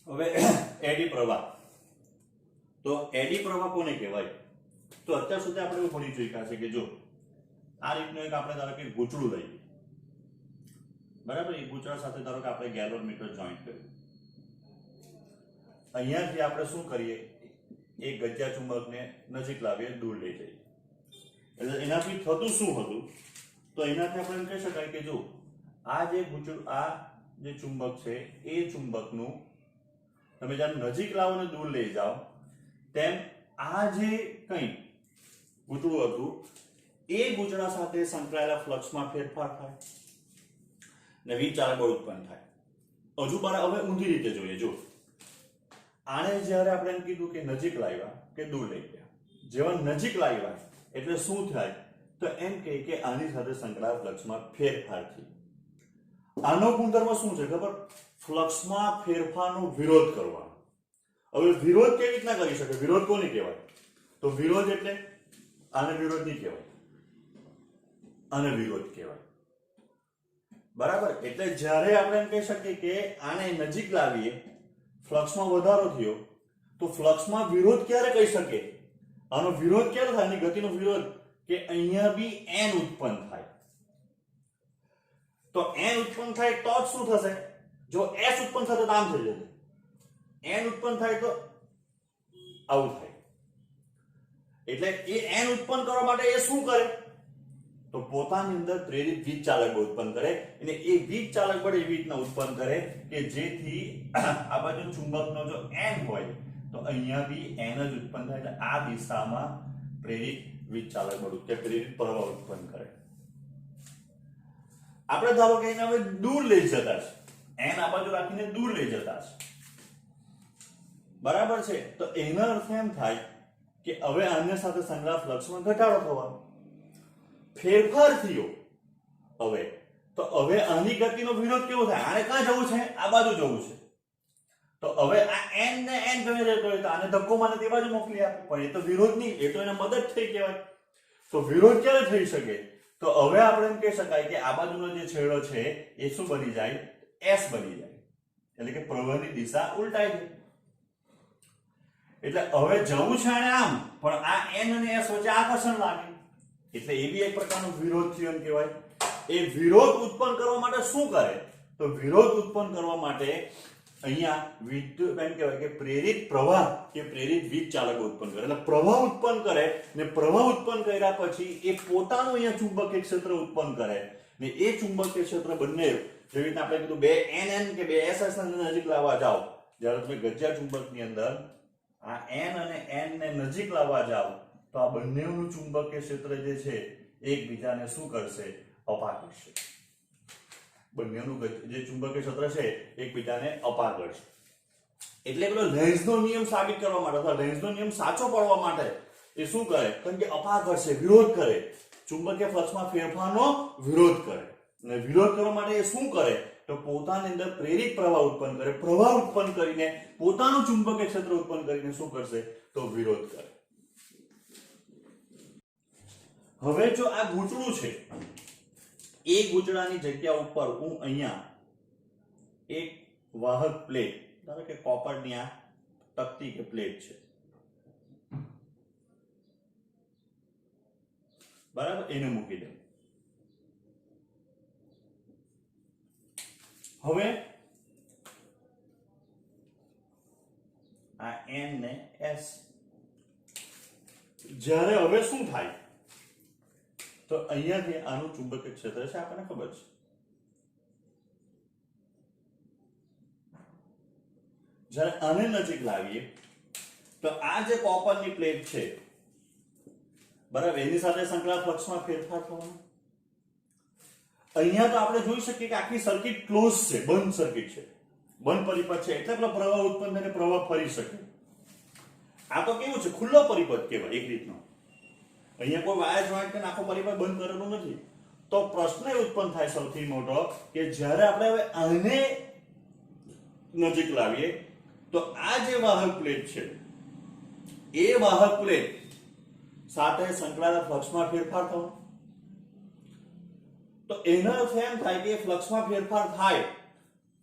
હવે એડી પ્રવાહ, તો એડી પ્રવાહ કોને કહેવાય? તો અત્યાર સુધી આપણે એવું ભણી ચૂક્યા છે કે જો આ રીતનું એક આપણે ધારો કે ગૂંચળું લઈએ, બરાબર, એ ગૂંચળા સાથે ધારો કે આપણે ગેલ્વનમીટર જોઈન્ટ કર્યું, અહીંયાથી આપણે શું કરીએ, એક ગજ્જા ચુંબકને નજીક લાવીએ, દૂર લઈ જઈએ, એટલે એનાથી થતું શું હતું? તો એનાથી આપણે એમ કહી શકાય કે જો આ જે ગૂંચળું, આ જે ચુંબક છે એ ચુંબકનું તમે જ્યારે નજીક લાવો ને દૂર લઈ જાઓ તેમ આ જે કંઈ ગૂંચળું હતું એ ગૂંચળા સાથે સંકળાયેલા ફ્લક્સમાં ફેરફાર થાય ને વિચાલક બળ ઉત્પન્ન થાય. હજુ બાર હવે ઊંધી રીતે જોઈએ. જો આને જ્યારે આપણે એમ કીધું કે નજીક લાવ્યા કે દૂર લઈ ગયા, જેવા નજીક લાવ્યા એટલે શું થાય? તો એમ કહે કે આની સાથે સંકળાયેલા ફ્લક્સમાં ફેરફાર થયો. આનો ગુણધર્મ શું છે ખબર? ફ્લક્સમાં ફેરફારનો વિરોધ કરવાનો. હવે વિરોધ કેવી રીતના કરી શકે? વિરોધ કોને કહેવાય? તો વિરોધ એટલે આને વિરોધ નહીં કહેવાય, આને વિરોધ કહેવાય, બરાબર. એટલે જ્યારે આપણે એમ કહી શકીએ કે આને નજીક લાવીએ, ફ્લક્સમાં વધારો થયો, તો ફ્લક્સમાં વિરોધ ક્યારે કહી શકે? આનો વિરોધ ક્યારે થાય? આની ગતિનો વિરોધ કે અહીંયા બી n ઉત્પન્ન થાય. તો n ઉત્પન્ન થાય તો જ શું થશે? જો s ઉત્પન્ન થશે તો આમ થઈ જશે, n ઉત્પન્ન થાય તો આવું થાય. એટલે એ n ઉત્પન્ન કરવા માટે એ શું કરે? તો પોતાની અંદર પ્રેરિત વીજ ચાલક બળ ઉત્પન્ન કરે, અને એ વીજ ચાલક બળ એવી રીતના ઉત્પન્ન કરે કે જેથી આ બાજુ ચુંબકનો જો n હોય તો અહીંયા બી n જ ઉત્પન્ન થાય, એટલે આ દિશામાં પ્રેરિત વીજ ચાલક બળ કે પ્રેરિત પ્રવાહ ઉત્પન્ન કરે. આપણે ધારો કે એને હવે દૂર લઈ જતા છે, n આ બાજુ રાખીને દૂર લઈ જતા છે, બરાબર છે. તો એનો અર્થ એમ થાય કે હવે આની સાથે સંકળાયેલા ફ્લક્સમાં ઘટાડો થવાનો, ફેરફાર થયો. હવે તો હવે આની ગતિનો વિરોધ કેવો થાય? આને ક્યાં જવું છે? આ બાજુ જવું છે. તો હવે આ n ને n ગમે રહેતો હોય તો આને ધક્કો મારે તે બાજુ મોકલી આપે, પણ એ તો વિરોધ નહીં, એ તો એને મદદ થઈ કહેવાય. તો વિરોધ ક્યારે થઈ શકે? તો હવે આપણે એમ કહી શકાય કે આ બાજુનો જે છેડો છે એ શું બની જાય? s બની જાય, એટલે કે પ્રવાહની દિશા ઉલટાઈ જાય. એટલે હવે જવું છે આને આમ, પણ આ n અને s વચ્ચે આકર્ષણ લાગે, એટલે એ બી એક પ્રકારનો વિરોધ થયો એમ કહેવાય. એ વિરોધ ઉત્પન્ન કરવા માટે શું કરે? તો વિરોધ ઉત્પન્ન કરવા માટે અહીંયા વિદ્યુત એમ કહેવાય કે પ્રેરિત પ્રવાહ કે પ્રેરિત વીજ ચાલકો ઉત્પન્ન કરે. એટલે પ્રવાહ ઉત્પન્ન કરે, ને પ્રવાહ ઉત્પન્ન કર્યા પછી એ પોતાનું અહીંયા ચુંબકીય ક્ષેત્ર ઉત્પન્ન કરે, ને એ ચુંબકીય ક્ષેત્ર બંને જેવી રીતે આપણે કીધું બે n કે બે s નજીક લાવવા જાઓ, જ્યારે તમે ગજ્જા ચુંબકની અંદર આ n અને n ને નજીક લાવવા જાઓ તો આ બંનેનું ચુંબકીય ક્ષેત્ર જે છે એકબીજાને શું કરશે? અપા કરશે. બંનેનું જે ચુંબકીય ક્ષેત્ર છે એકબીજાને અપા કરશે. એટલે પેલો લેન્ઝનો નિયમ સાબિત કરવા માટે અથવા લેન્ઝનો નિયમ સાચો પડવા માટે એ શું કરે? કારણ કે અપા કરશે, વિરોધ કરે, ચુંબકીય ફ્લક્સમાં ફેરફારનો વિરોધ કરે. અને વિરોધ કરવા માટે એ શું કરે? તો પોતાની અંદર પ્રેરિત પ્રવાહ ઉત્પન્ન કરે, પ્રવાહ ઉત્પન્ન કરીને પોતાનું ચુંબકીય ક્ષેત્ર ઉત્પન્ન કરીને શું કરશે? તો વિરોધ કરે. હવે જો આ ગૂંચળું છે, એ ગૂંચળાની જગ્યા ઉપર હું અહીંયા એક વાહક પ્લેટ, ધારો કે કોપરની આ તકતી કે પ્લેટ છે, બરાબર, એને મૂકી દઉં. હવે આ n ને s, જ્યારે હવે શું થાય? તો અહીંયાથી આનું ચુંબકીય ક્ષેત્ર છે આપણને ખબર છે. જ્યારે આને નજીક લાવીએ તો આ જે કોપરની પ્લેટ છે, બરાબર, એની સાથે સંકળાયેલા ફ્લક્સમાં ફેરફાર થવાનો. અહીંયા તો આપણે જોઈ શકીએ કે આખી સર્કિટ ક્લોઝ છે, બંધ સર્કિટ છે, બંધ પરિપથ છે, એટલે પેલો પ્રવાહ ઉત્પન્ન થઈને પ્રવાહ ફરી શકે. આ તો કેવું છે? ખુલ્લો પરિપથ કહેવાય એક રીતનો. અહીંયા કોઈ વાયર જોઈન્ટ કે આખો પરિપથ બંધ કરેલો નથી. તો પ્રશ્ન એ ઉત્પન્ન થાય સૌથી મોટો કે જ્યારે આપણે હવે આને નજીક લાવીએ તો આ જે વાહક પ્લેટ છે એ વાહક પ્લેટ સાથે સંકળાયેલા ફ્લક્સમાં ફેરફાર થવો. તો એનો અર્થ એમ થાય કે ફ્લક્સમાં ફેરફાર થાય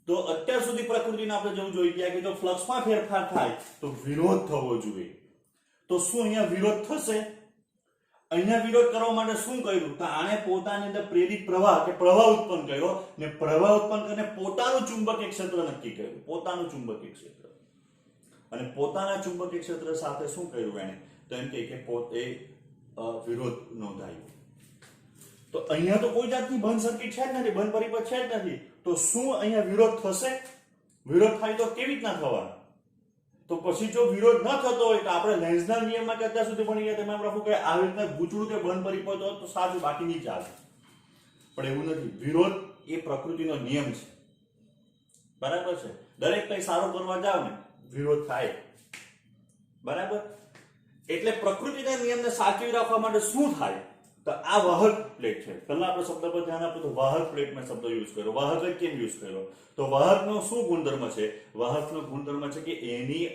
તો અત્યાર સુધી પ્રકૃતિને આપણે જેવું જોઈ ગયા કે જો ફ્લક્સમાં ફેરફાર થાય તો વિરોધ થવો જોઈએ. તો શું અહીંયા વિરોધ થશે? અહીંયા વિરોધ કરવા માટે શું કર્યું? તો આને પોતાની અંદર પ્રેરિત પ્રવાહ કે પ્રવાહ ઉત્પન્ન કર્યો ને પ્રવાહ ઉત્પન્ન કરીને પોતાનું ચુંબકીય ક્ષેત્ર નક્કી કર્યું, પોતાનું ચુંબકીય ક્ષેત્ર. અને પોતાના ચુંબકીય ક્ષેત્ર સાથે શું કર્યું એને? તો એમ કે પોતે વિરોધ નોંધાયો. તો અહીંયા તો કોઈ જાતની બંધ સર્કિટ છે જ નથી, બંધ પરિપથ છે જ નથી. તો શું અહીંયા વિરોધ થશે? વિરોધ થાય તો કેવી રીતના થવાનો? તો પછી જો વિરોધ ન થતો હોય તો આપણે લેન્ઝના નિયમમાં કે અત્યાર સુધી ભણી ગયા તેમાં આપણે શું કહે આવી રીતના ગૂંચળું કે બંધ પરિપથ હોય તો સાચું, બાકી નહીં ચાલે. પણ એવું નથી. વિરોધ એ પ્રકૃતિનો નિયમ છે, બરાબર છે. દરેક કંઈ સારું કરવા જાવ ને વિરોધ થાય, બરાબર. એટલે પ્રકૃતિના નિયમને સાચવી રાખવા માટે શું થાય? તો આ વાહક પ્લેટ છે. પહેલા આપણે શબ્દ પર ધ્યાન આપો તો વાહક પ્લેટ મેં શબ્દ યુઝ કર્યો. વાહક કેમ યુઝ કર્યો? તો વાહકનો શું ગુણધર્મ છે? વાહકનો ગુણધર્મ છે કે એની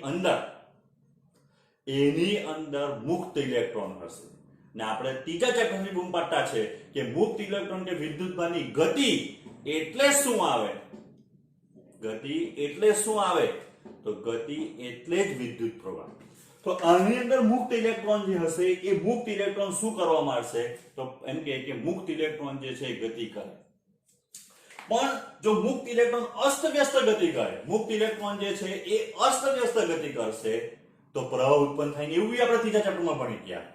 અંદર મુક્ત ઇલેક્ટ્રોન હશે. ને આપણે ત્રીજા ચેપ્ટરની બૂમ પાડતા છે કે મુક્ત ઇલેક્ટ્રોન કે વિદ્યુતભારની ગતિ એટલે શું આવે? ગતિ એટલે શું આવે? તો ગતિ એટલે જ વિદ્યુત પ્રવાહ. તો આની અંદર મુક્ત ઇલેક્ટ્રોન જે હશે એ મુક્ત ઇલેક્ટ્રોન શું કરવા માંડશે? તો એમ કે મુક્ત ઇલેક્ટ્રોન જે છે એ ગતિ કરે. પણ જો મુક્ત ઇલેક્ટ્રોન અસ્તવ્યસ્ત ગતિ કરે, મુક્ત ઇલેક્ટ્રોન જે છે એ અસ્તવ્યસ્ત ગતિ કરશે તો પ્રવાહ ઉત્પન્ન થાય. એવું આપણે ત્રીજા ચેપ્ટરમાં ભણી ગયા.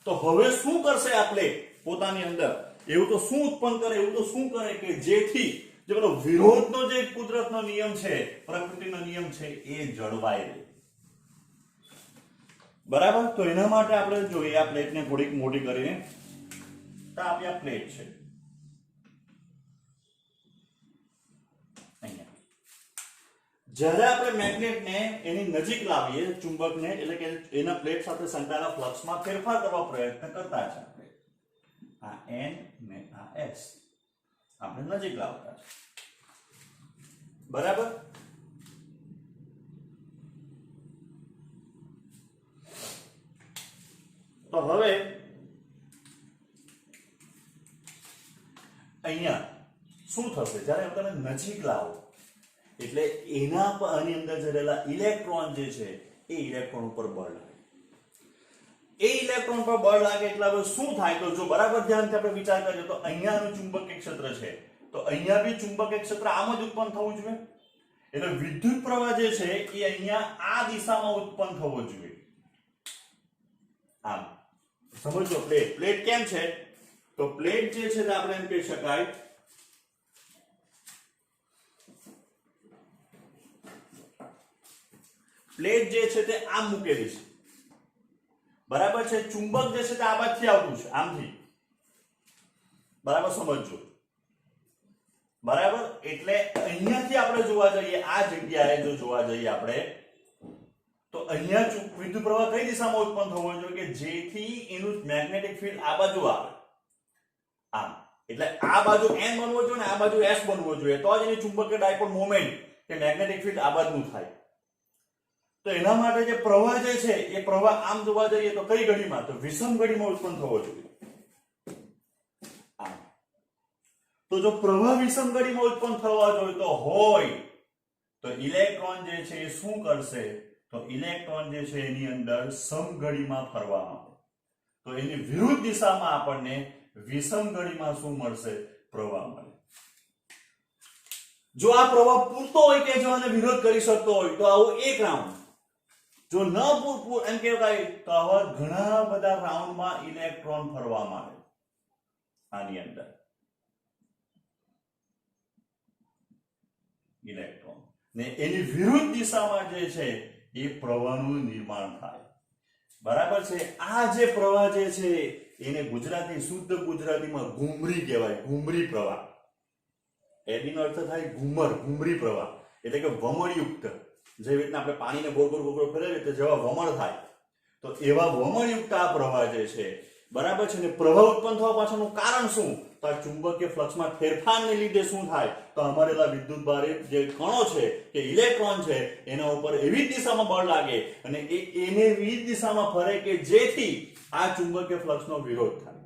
તો હવે શું કરશે આપણે પોતાની અંદર? એવું તો શું ઉત્પન્ન કરે? એવું તો શું કરે કે જેથી જે પેલો વિરોધનો જે કુદરતનો નિયમ છે, પ્રકૃતિનો નિયમ છે એ જળવાય રહે. બરાબર. તો એના માટે આપણે જોઈએ આ પ્લેટને થોડીક મોટી કરીને. તો આપણી આ પ્લેટ છે અહીંયા. જ્યારે આપણે મેગ્નેટને એની નજીક લાવીએ, ચુંબકને, એટલે કે એના પ્લેટ સાથે સંકળાયેલા ફ્લક્સમાં ફેરફાર કરવા પ્રયત્ન કરતા છે આપણે. આ N ને આ S આપણે નજીક લાવતા છે, બરાબર. તો હવે અહીંયા શું થશે? જ્યારે તમે નજીક લાવો એટલે આની અંદર રહેલા ઇલેક્ટ્રોન જે છે એ ઇલેક્ટ્રોન ઉપર બળ લાગે. એ ઇલેક્ટ્રોન પર બળ લાગે એટલે હવે શું થાય? તો જો બરાબર ધ્યાનથી આપણે વિચાર કરીએ તો અહીંયાનું ચુંબકીય ક્ષેત્ર છે, તો અહીંયા બી ચુંબકીય ક્ષેત્ર આમ જ ઉત્પન્ન થવું જોઈએ. એટલે વિદ્યુત પ્રવાહ જે છે એ અહીંયા આ દિશામાં ઉત્પન્ન થવો જોઈએ. આમ સમજો. પ્લેટ કેમ છે? તો પ્લેટ જે છે તે આપણે એમ કહી શકાય પ્લેટ જે છે તે આમ મૂકેલી છે, બરાબર છે. ચુંબક જે છે તે આ બાજુથી આવતું છે, આમથી, બરાબર. સમજો, બરાબર. એટલે અહીંયાથી આપણે જોવા જઈએ, આ જગ્યાએ જો જોવા જઈએ આપણે તો અહીંયા વિદ્યુત પ્રવાહ કઈ દિશામાં ઉત્પન્ન થવો જોઈએ કે જેથી એનું મેગ્નેટિક ફીલ્ડ આ બાજુ આવે, આમ. એટલે આ બાજુ N બનવો જોઈએ ને આ બાજુ S બનવો જોઈએ, તો જ એની ચુંબકીય ડાયપોલ મોમેન્ટ કે મેગ્નેટિક ફીલ્ડ આ બાજુનું થાય. તો એના માટે જે પ્રવાહ જે છે એ પ્રવાહ આમ જોવા જઈએ તો કઈ ઘડીમાં? તો વિષમ ઘડીમાં ઉત્પન્ન થવો જોઈએ, આમ. તો જો પ્રવાહ વિષમ ઘડીમાં ઉત્પન્ન થવા જોઈએ તો તો ઇલેક્ટ્રોન જે છે એ શું કરશે? તો ઇલેક્ટ્રોન જે છે એની અંદર સમઘડીમાં ફરવા માંડે. તો એની વિરુદ્ધ દિશામાં આપણને વિષમ ઘડીમાં શું મળશે? પ્રવાહ મળે. જો આ પ્રવાહ પૂરતો હોય કે જો આને વિરોધ કરી શકતો હોય તો આવો એક રાઉન્ડ, જો ન પૂરતું એમ કહેવાય તો આવા ઘણા બધા રાઉન્ડમાં ઇલેક્ટ્રોન ફરવા માંડે આની અંદર. ઇલેક્ટ્રોન ને એની વિરુદ્ધ દિશામાં જે છે એ પ્રવાહનું નિર્માણ થાય, બરાબર છે. આ જે પ્રવાહ જે છે એને ગુજરાતી શુદ્ધ ગુજરાતીમાં ઘુમરી કહેવાય, ઘુમરી પ્રવાહ. એનો અર્થ થાય ઘુમર, ઘુમરી પ્રવાહ એટલે કે વમળયુક્ત. જે રીતના આપણે પાણીને ગોળ ગોળ ફેરવીએ તો જેવા વમળ થાય, તો એવા વમળયુક્ત આ પ્રવાહ જે છે, બરાબર છે. ને પ્રવાહ ઉત્પન્ન થવા પાછળનું કારણ શું? તો આ ચુંબકીય ફ્લક્સમાં ફેરફારને લીધે શું થાય? તો અમારેલા વિદ્યુતભારિત જે કણો છે કે ઇલેક્ટ્રોન છે એના ઉપર એવી જ દિશામાં બળ લાગે અને એને એવી જ દિશામાં ફરે કે જેથી આ ચુંબકીય ફ્લક્સનો વિરોધ થાય.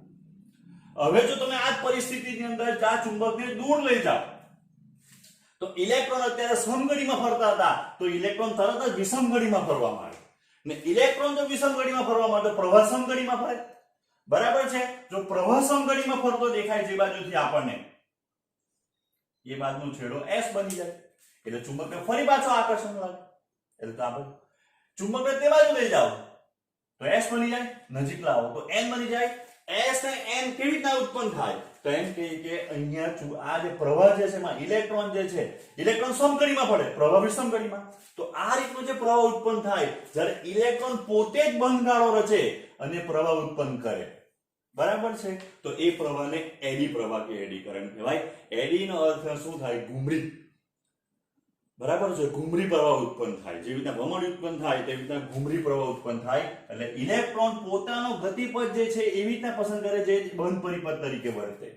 હવે જો તમે આ જ પરિસ્થિતિની અંદર આ ચુંબકને દૂર લઈ જાઓ તો ઇલેક્ટ્રોન અત્યારે સમઘડીમાં ફરતા હતા તો ઇલેક્ટ્રોન તરત જ વિષમઘડીમાં ફરવા માંડે ને ઇલેક્ટ્રોન જો વિષમઘડીમાં ફરવા માંડે તો પ્રવાહ સમઘડીમાં ફરે બરાબર છે જો પ્રવાહ સમઘડીમાં ફરતો દેખાય જે બાજુથી આપણને એ બાજુનો છેડો S બની જાય એટલે ચુંબકને ફરી પાછો આકર્ષણ લાગે એટલે તો આપણે ચુંબકને તે બાજુ લઈ જાઓ તો S બની જાય નજીક લાવો તો N બની જાય S ને N કેવી રીતના ઉત્પન્ન થાય તો એમ કે અહીંયા આ જે પ્રવાહ જે છે એમાં ઇલેક્ટ્રોન જે છે ઇલેક્ટ્રોન સમઘડીમાં પડે પ્રવાહ વિષમઘડીમાં તો આ રીતનો જે પ્રવાહ ઉત્પન્ન થાય જ્યારે ઇલેક્ટ્રોન પોતે જ બંધગાળો રચે અને પ્રવાહ ઉત્પન્ન કરે બરાબર છે તો એ પ્રવાહને એડી પ્રવાહ કે એડી કરંટ કહેવાય એડી નો અર્થ શું થાય ઘૂમરી બરાબર છે ઘૂમરી પ્રવાહ ઉત્પન્ન થાય જેવી રીતે ભમરડી ઉત્પન્ન થાય તેવી રીતે ઘૂમરી પ્રવાહ ઉત્પન્ન થાય એટલે ઇલેક્ટ્રોન પોતાનો ગતિપથ જે છે એવી રીતના પસંદ કરે જે બંધ પરિપથ તરીકે વર્તે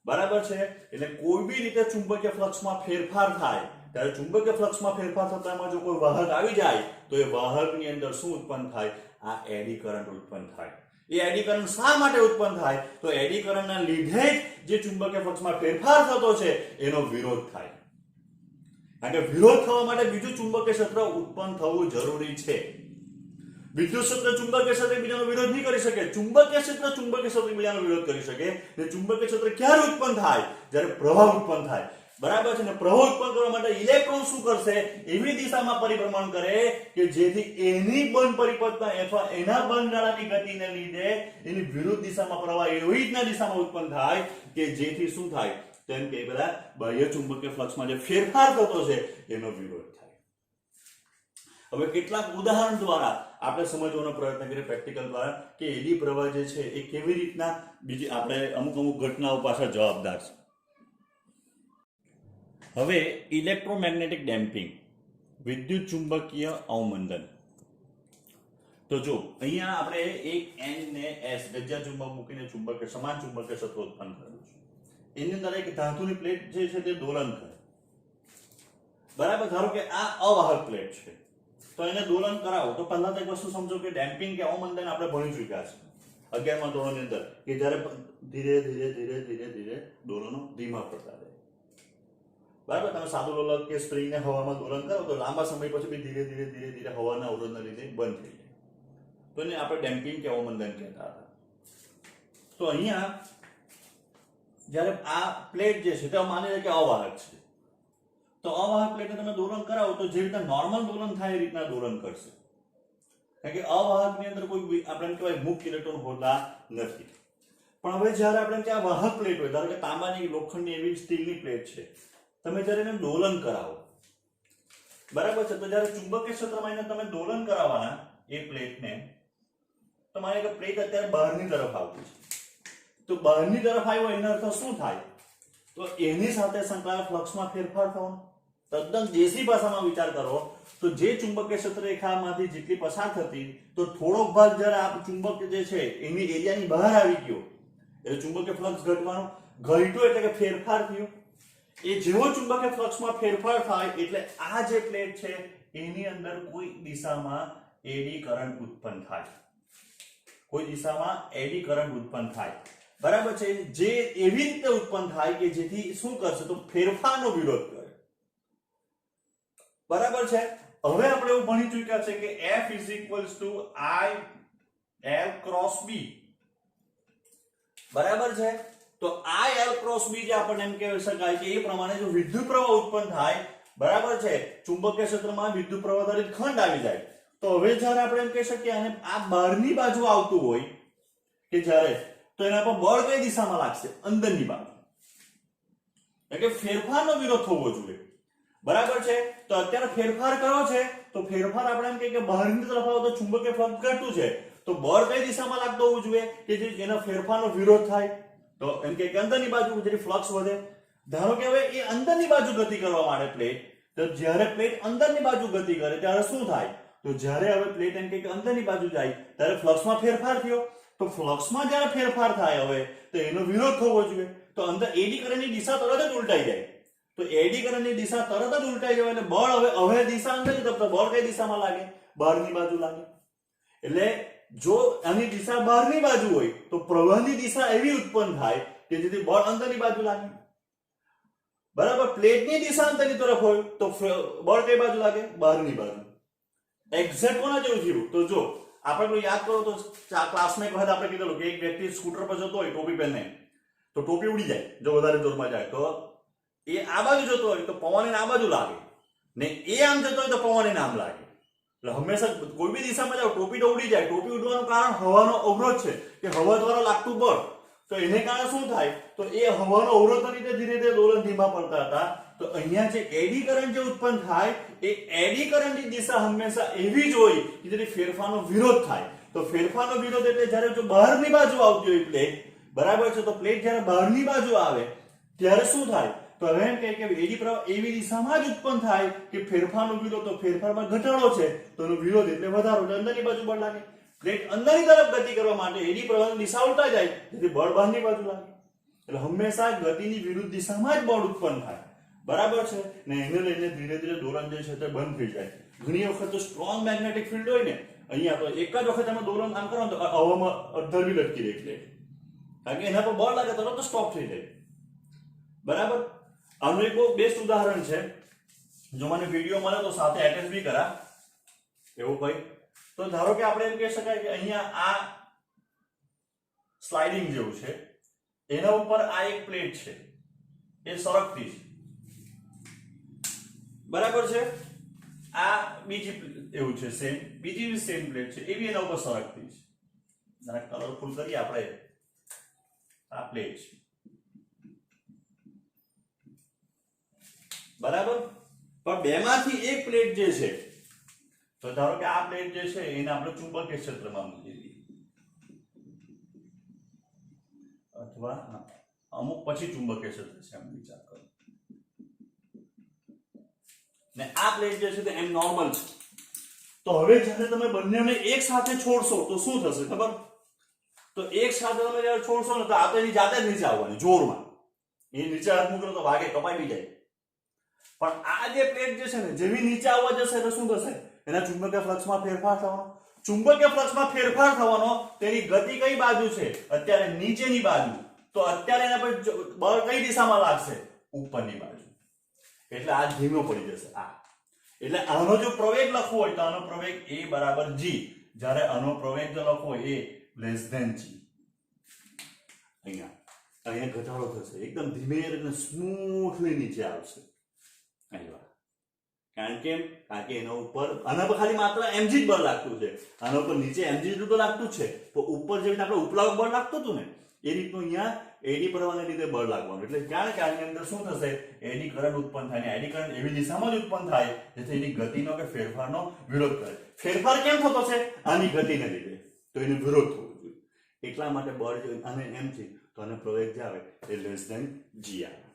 બરાબર છે એટલે કોઈ બી રીતે ચુંબકીય ફ્લક્સમાં ફેરફાર થાય ત્યારે ચુંબકીય ફ્લક્સમાં ફેરફાર થતામાં જો કોઈ વાહક આવી જાય તો એ વાહકની અંદર શું ઉત્પન્ન થાય આ એડી કરંટ ઉત્પન્ન થાય એ એડી કરંટ શા માટે ઉત્પન્ન થાય તો એડી કરંટના લીધે જ જે ચુંબકીય ફ્લક્સમાં ફેરફાર થતો છે એનો વિરોધ થાય કારણ કે વિરોધ થવા માટે બીજું ચુંબકીય ક્ષેત્ર ઉત્પન્ન થવું જરૂરી છે વિદ્યુત ક્ષેત્ર ચુંબકીય ક્ષેત્ર બીજાનો વિરોધ નહીં કરી શકે ચુંબકીય ક્ષેત્ર ચુંબકીય ક્ષેત્ર બીજાનો વિરોધ કરી શકે અને ચુંબકીય ક્ષેત્ર ક્યારે ઉત્પન્ન થાય જ્યારે પ્રવાહ ઉત્પન્ન થાય બરાબર છે ને પ્રવાહ ઉત્પન્ન કરવા માટે ઇલેક્ટ્રોન શું કરશે એવી દિશામાં પરિભ્રમણ કરે કે જેથી એની બંધ પરિપથના અથવા એના બંધગાળાની ગતિને લીધે એની વિરુદ્ધ દિશામાં પ્રવાહ એવી રીતના દિશામાં ઉત્પન્ન થાય કે જેથી શું થાય તેમ કે બધા બાહ્ય ચુંબકીય ફ્લક્સમાં જે ફેરફાર થતો છે એનો વિરોધ થાય હવે કેટલાક ઉદાહરણ દ્વારા આપણે સમજવાનો પ્રયત્ન કરીએ પ્રેક્ટિકલ દ્વારા કે એડી પ્રવાહ જે છે એ કેવી રીતના બીજી આપણે અમુક ઘટનાઓ પાછળ જવાબદાર છે હવે ઇલેક્ટ્રોમેગ્નેટિક ડેમ્પિંગ વિદ્યુત ચુંબકીય અવમંદન તો જો અહીંયા આપણે એક N ને S ગજ્જા ચુંબક મૂકીને ચુંબકીય સમાન ચુંબકીય ક્ષેત્ર ઉત્પન્ન કર્યું છે એની અંદર એક ધાતુની પ્લેટ જે છે તે દોલન કરે બરાબર ધારો કે આ અવાહક પ્લેટ છે તો એને દોલન કરાવો તો પહેલા તો એક વસ્તુ સમજો કે ડેમ્પિંગ કે અવમંદન આપણે ભણી ચૂક્યા છે 11મા ધોરણની અંદર કે જ્યારે ધીરે ધીરે ધીરે ધીરે ધીરે દોલનો ધીમા પડતા રહે બરાબર તમે સાદું લોલક કે સ્પ્રિંગને હવામાં દોલન કરો તો લાંબા સમય પછી બી ધીરે ધીરે ધીરે ધીરે હવાના અવરોધના લીધે બંધ થઈ જાય તો એને આપણે ડેમ્પિંગ કે અવમંદન કહેતા હતા તો અહીંયા જ્યારે આ પ્લેટ જે છે તે માની લે કે અવાહક છે તો અવાહક પ્લેટને તમે દોલન કરાવો તો જે રીતના નોર્મલ દોલન થાય એ રીતના દોલન કરશે કારણ કે અવાહકની અંદર કોઈ આપણે કહેવાય મુક્ત ઇલેક્ટ્રોન હોતા નથી પણ હવે જ્યારે આપણે કે આ વાહક પ્લેટ હોય ધારો કે તાંબાની લોખંડની એવી સ્ટીલની પ્લેટ છે તમે જ્યારે એને દોલન કરાવો બરાબર છે તો જ્યારે ચુંબકીય ક્ષેત્રમાં એને તમે દોલન કરાવવાના એ પ્લેટને તો માની કે પ્લેટ અત્યારે બહારની તરફ આવતી છે તો બહારની તરફ આવ્યો એનો અર્થ શું થાય તો એની સાથે સંકળાયેલા ફ્લક્સમાં ફેરફાર થવાનો તદ્દન દેશી ભાષામાં વિચાર કરો તો જે ચુંબકીય ક્ષેત્ર રેખામાંથી જેટલી પસાર થતી તો થોડોક ભાગ જ્યારે આ ચુંબક જે છે એની એરિયાની બહાર આવી ગયો એટલે ચુંબકીય ફ્લક્સ ઘટવાનો ઘટ્યો એટલે કે ફેરફાર થયો એ જેવો ચુંબકીય ફ્લક્સમાં ફેરફાર થાય એટલે આ જે પ્લેટ છે એની અંદર કોઈ દિશામાં એડી કરંટ ઉત્પન્ન થાય કોઈ દિશામાં એડી કરંટ ઉત્પન્ન થાય બરાબર છે જે એવી રીતે ઉત્પન્ન થાય કે જેથી શું કરશે તો ફેરફારનો વિરોધ કરે બરાબર છે હવે આપણે એવું ભણી ચૂક્યા છે કે F = I L cross B બરાબર છે તો I L cross B જે આપણને એમ કહી શકાય કે એ પ્રમાણે જો વિદ્યુત પ્રવાહ ઉત્પન્ન થાય બરાબર છે ચુંબકીય ક્ષેત્રમાં વિદ્યુત પ્રવાહ આધારિત ખંડ આવી જાય તો હવે જ્યારે આપણે એમ કહી શકીએ અને આ બહારની બાજુ આવતું હોય કે જ્યારે તો એના પર બળ કઈ દિશામાં લાગશે અંદરની બાજુ એટલે કે ફેરફારનો વિરોધ થવો જોઈએ બરાબર છે તો અત્યારે ફેરફાર કર્યો છે તો ફેરફાર આપણે એમ કહીએ કે બહારની તરફ આવો તો ચુંબકીય ફ્લક્સ ઘટતું છે તો બળ કઈ દિશામાં લાગતો હોવું જોઈએ કે જેના ફેરફારનો વિરોધ થાય તો એમ કે અંદરની બાજુ જે ફ્લક્સ વધે ધારો કે હવે એ અંદરની બાજુ ગતિ કરવા માટે પ્લેટ તો જ્યારે પ્લેટ અંદરની બાજુ ગતિ કરે ત્યારે શું થાય તો જ્યારે હવે પ્લેટ એમ કે અંદરની બાજુ જાય ત્યારે ફ્લક્સમાં ફેરફાર થયો તો ફ્લક્સમાં જ્યારે ફેરફાર થાય હવે તો એનો વિરોધ થવો જોઈએ તો અંદર એડી કરંટની દિશા તરત જ ઉલટાઈ જાય તો એડી કરંટની દિશા તરત જ ઉલટાઈ જાય એટલે બળ હવે દિશા અંદરની તરફ બળ કઈ દિશામાં લાગે બહારની બાજુ લાગે એટલે જો આની દિશા બહારની બાજુ હોય તો પ્રવાહની દિશા એવી ઉત્પન્ન થાય કે જેથી બળ અંદરની બાજુ લાગે બરાબર, પ્લેટની દિશા અંદરની તરફ હોય તો બળ કઈ બાજુ લાગે? બહારની બાજુ. એક્ઝેક્ટ કોના જેવું થયું? તો જો આપણે યાદ કરો તો ક્લાસમાં એક વખત આપણે કીધેલું કે એક વ્યક્તિ સ્કૂટર પર જતો હોય ટોપી પહેરીને, તો ટોપી ઉડી જાય જો વધારે જોરમાં જાય, તો એ આ બાજુ જતો હોય તો પવન એને આ બાજુ લાગે, ને એ આમ જતો હોય તો પવન એને આમ લાગે. એટલે હંમેશા કોઈ બી દિશામાં જાઓ ટોપી તો ઉડી જાય. ટોપી ઉડવાનું કારણ હવાનો અવરોધ છે કે હવા દ્વારા લાગતું બળ. તો એને કારણે શું થાય? તો એ હવાનો અવરોધના લીધે ધીરે ધીરે દોલન ધીમા પડતા હતા. તો અહીંયા જે એડી કરંટ જે ઉત્પન્ન થાય એ એડી કરંટની દિશા હંમેશા એવી જ હોય કે જેથી ફેરફારનો વિરોધ થાય. તો ફેરફારનો વિરોધ એટલે જ્યારે જો બહારની બાજુ આવતી હોય પ્લેટ, બરાબર છે, તો પ્લેટ જ્યારે બહારની બાજુ આવે ત્યારે શું થાય? તો હવે એમ કહે કે એડી પ્રવાહ એવી દિશામાં જ ઉત્પન્ન થાય કે ફેરફારનો વિરોધ, તો ફેરફારમાં ઘટાડો છે તો એનો વિરોધ એટલે વધારો, એટલે અંદરની બાજુ બળ લાગે. પ્લેટ અંદરની તરફ ગતિ કરવા માટે એડી પ્રવાહની દિશા ઉલટા જાય જેથી બળ બહારની બાજુ લાગે. એટલે હંમેશા ગતિની વિરુદ્ધ દિશામાં જ બળ ઉત્પન્ન થાય, બરાબર છે, ને એને લઈને ધીરે ધીરે દોલન જે છે તે બંધ થઈ જાય. ઘણી વખત તો સ્ટ્રોંગ મેગ્નેટિક ફિલ્ડ હોય ને અહીંયા, તો એક જ વખત તમે દોલન આમ કરો તો હવામાં અડધરવી લટકી રહે પ્લેટ, કારણ કે એના પર બળ લાગે તરત તો સ્ટોપ થઈ જાય. બરાબર, આનું એક બહુ બેસ્ટ ઉદાહરણ છે. જો મને વિડીયો મળે તો સાથે એટેચ બી કરા એવું કઈ. તો ધારો કે આપણે એમ કહી શકાય કે અહીંયા આ સ્લાઇડિંગ જેવું છે, એના ઉપર આ એક પ્લેટ છે, એ સરકતી છે, બરાબર છે. આ બીજી એવું છે સેમ, બીજી સેમ પ્લેટ છે એવી એના ઉપર સરકતી છે. જરા કલરફુલ કરીએ આપણે. આ પ્લેટ છે, બરાબર, પણ બેમાંથી એક પ્લેટ જે છે, તો ધારો કે આ પ્લેટ જે છે એને આપણે ચુંબકીય ક્ષેત્રમાં મૂકી દઈએ, અથવા અમુક પછી ચુંબકીય ક્ષેત્ર છે એમ વિચાર કરો, ને આ પ્લેટ જે છે તે એમ નોર્મલ છે. તો હવે જ્યારે તમે બંનેને એક સાથે છોડશો તો શું થશે ખબર? તો એક સાથે તમે જ્યારે છોડશો ને તો આ તો એની જાતે જ નીચે આવવાની જોરમાં. એ નીચે હાથ મૂકો તો વાગે, કપાઈ બી જાય. પણ આ જે પ્લેટ જે છે ને જેવી નીચે આવવા જશે તો શું થશે? એના ચુંબકીય ફ્લક્સમાં ફેરફાર થવાનો. ચુંબકીય ફ્લક્સમાં ફેરફાર થવાનો, તેની ગતિ કઈ બાજુ છે? અત્યારે નીચેની બાજુ. તો અત્યારે એના પર બળ કઈ દિશામાં લાગશે? ઉપરની બાજુ. એટલે આ ધીમો પડી જશે આ. એટલે આનો જો પ્રવેગ લખવો હોય તો આનો પ્રવેગ a બરાબર g, જ્યારે આનો પ્રવેગ જો લખવો હોય a લેસ ધેન g. અહીંયા ઘટાડો થશે, એકદમ ધીમે અને સ્મૂથલી નીચે આવશે. કારણ કે એના ઉપર આના પર ખાલી માત્ર mg જ બળ લાગતું છે, આના ઉપર નીચે mg તો લાગતું જ છે, તો ઉપર જે રીતે આપણે ઉપલાવક બળ લાગતું હતું ને એ રીતનું અહીંયા એડી પ્રવાહને લીધે બળ લાગવાનું. એટલે કારણ કે આની અંદર શું થશે? એડી કરંટ ઉત્પન્ન થાય, ને એડી કરંટ એવી દિશામાં જ ઉત્પન્ન થાય જેથી એની ગતિનો કે ફેરફારનો વિરોધ કરે. ફેરફાર કેમ થતો છે? આની ગતિને લીધે, તો એનો વિરોધ થવો જોઈએ. એટલા માટે બળ અને એમ છે તો આનો પ્રવેગ જે આવે એ લેસ ધેન g આવે.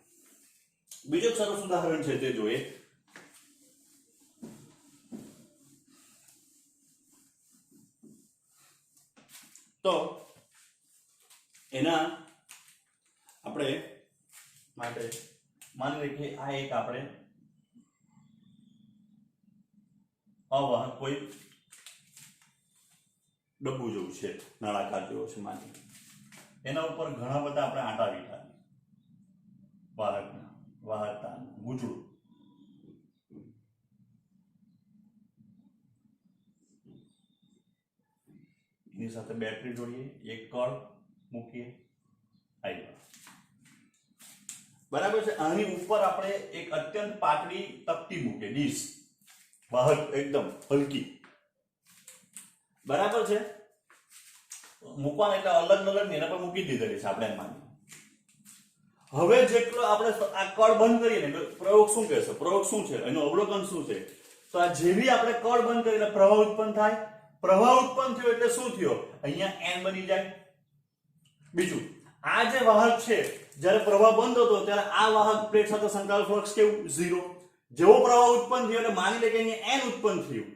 બીજું સરસ ઉદાહરણ છે તે જોઈએ. તો એના આપણે માટે માની લઈએ કે આ એક આપણે અવાહક કોઈ ડબ્બુ જેવું છે, નળાકાર જેવો છે માની, એના ઉપર ઘણા બધા આપણે આંટા વીટા વાહકતા ગુજરું. એની સાથે બેટરી જોડીએ, એક કળ મૂકીએ, બરાબર છે. આની ઉપર આપણે એક અત્યંત પાતળી તકતી મૂકીએ, ડીશ વાહક એકદમ હલકી, બરાબર છે. મૂકવાના એટલે અલગ એના પર મૂકી દીધેલી છે આપણે એમાં. હવે જેટલો આપણે આ કળ બંધ કરીએ ને, પ્રયોગ શું કહેશે? પ્રયોગ શું છે? એનું અવલોકન શું છે? તો આ જેવી આપણે કળ બંધ કરીને પ્રવાહ ઉત્પન્ન થાય, પ્રવાહ ઉત્પન્ન થયો એટલે શું થયો? અહીંયા n બની જાય. બીજું, આ જે વાહક છે જ્યારે પ્રવાહ બંધ હતો ત્યારે આ વાહક પ્લેટ સાથે સંકળાયેલ ફ્લક્સ કેવું? 0. જેવો પ્રવાહ ઉત્પન્ન થયો એટલે માની લે કે અહીંયા n ઉત્પન્ન થયું,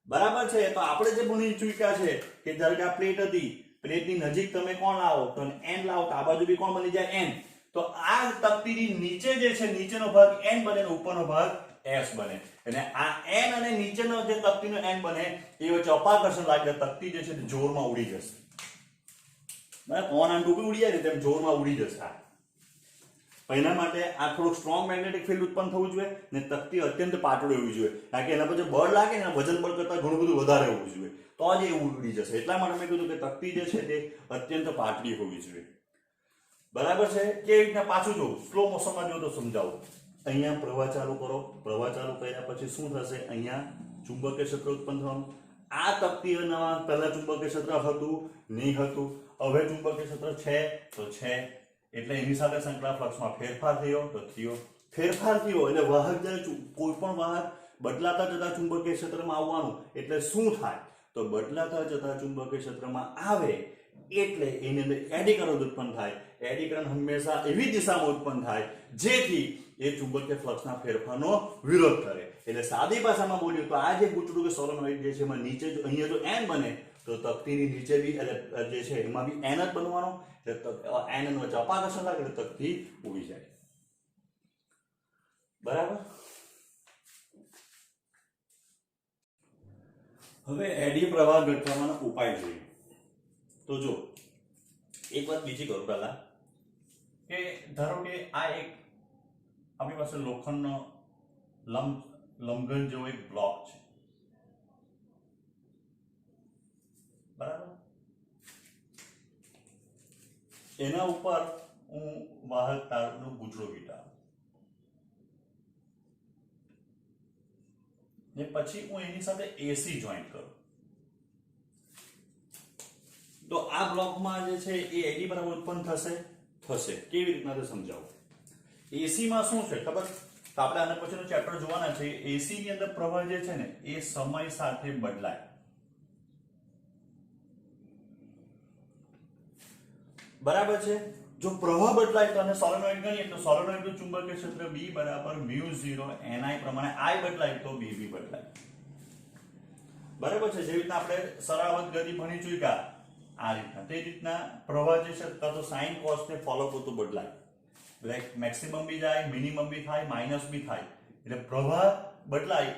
બરાબર છે. તો આપણે જે ભણી ચૂક્યા છે કે જ્યારે કે આ પ્લેટ હતી, પ્લેટની નજીક તમે કોણ લાવો તો n લાવો તો આ બાજુ બી કોણ બની જાય? n. તો આ તકતીની નીચે જે છે નીચેનો ભાગ n બને, ઉપરનો ભાગ s બને. અને આ n અને નીચેનો જે તકતીનો n બને એ વચ્ચે અપાકર્ષણ લાગે, તકતી જે છે તે જોરમાં ઉડી જશે. પવન આમ ટૂંકી ઉડી જાય ને તેમ જોરમાં ઉડી જશે. એના માટે આ થોડું સ્ટ્રોંગ મેગ્નેટિક ફિલ્ડ ઉત્પન્ન થવું જોઈએ ને તકતી અત્યંત પાતળું હોવી જોઈએ, કારણ કે એના પર જે બળ લાગે ને વજન બળ કરતા ઘણું બધું વધારે હોવું જોઈએ, તો જ એ ઉડી જશે. એટલા માટે મેં કીધું કે તકતી જે છે તે અત્યંત પાતળી હોવી જોઈએ. બરાબર છે. કેવી રીતના પાછું જો સ્લો મોશનમાં જો તો સમજાવું. અહીંયા પ્રવાહ ચાલુ કરો, પ્રવાહ ચાલુ કર્યા પછી શું થશે, અહીંયા ચુંબકીય ક્ષેત્ર ઉત્પન્ન થવાનું. આ તકતીમાં પહેલા ચુંબકીય ક્ષેત્ર હતું નહીં હતું, હવે ચુંબકીય ક્ષેત્ર છે તો છે, એટલે એની સાથે સંકળાયેલા ફ્લક્સમાં ફેરફાર થયો તો થયો. ફેરફાર થયો એટલે વાહક જ્યારે કોઈ પણ વાહક બદલાતા જતા ચુંબકીય ક્ષેત્રમાં આવવાનું, એટલે શું થાય તો બદલાતા જતા ચુંબકીય ક્ષેત્રમાં આવે એટલે એની અંદર એડી કરંટ ઉત્પન્ન થાય. એડી કરંટ હંમેશા એવી દિશામાં ઉત્પન્ન થાય જેથી એ ચુંબકીય ફ્લક્સના ફેરફારનો વિરોધ કરે. એટલે સાદી ભાષામાં બોલ્યું તો આ જે ગુચડું કે સોલેનોઇડ જે છે એમાં નીચે અહીંયા જો n બને તો તકતીની નીચે બી જે છે એમાં બી n જ બનવાનો, એટલે n વચ્ચે અપાકર્ષણ લાગે એટલે તકતી ઉડી જાય. બરાબર. હવે એડી પ્રવાહ ઘટાડવાનો ઉપાય જોઈએ. તો જો એક વાત બીજી કરું પહેલા કે ધારો કે આ એક આપણી પાસે લોખંડનો લંબઘન જેવો એક બ્લોક છે, બરાબર. એના ઉપર હું વાહક તારનો ગુચડો વીંટાળું ને પછી હું એની સાથે એસી જોઈન્ટ કરું, તો આ બ્લોકમાં જે છે એ એડી પ્રવાહ ઉત્પન્ન થશે. કેવી રીતના તે સમજાવું. એસી માં શું છે ખબર, તો આપણે આના પછીનો ચેપ્ટર જોવાના છે. એસી ની અંદર પ્રવાહ જે છે ને એ સમય સાથે બદલાય. બરાબર છે. જો પ્રવાહ બદલાય તો અને સોલેનોઇડ ગણીએ તો સોલેનોઇડનું ચુંબકીય ક્ષેત્ર B બરાબર μ0 ni પ્રમાણે I બદલાય તો B બી બદલાય. બરાબર છે. જેવી રીતના આપણે સરાવત ગતિ ભણી ચૂક્યા આ રીતના, તે રીતના પ્રવાહ જે છે તો સાઇન કોસ ને ફોલો કરતું બદલાય. લાઈક મેક્સિમમ બી જાય, મિનિમમ બી થાય, માઇનસ બી થાય, એટલે પ્રવાહ બદલાય.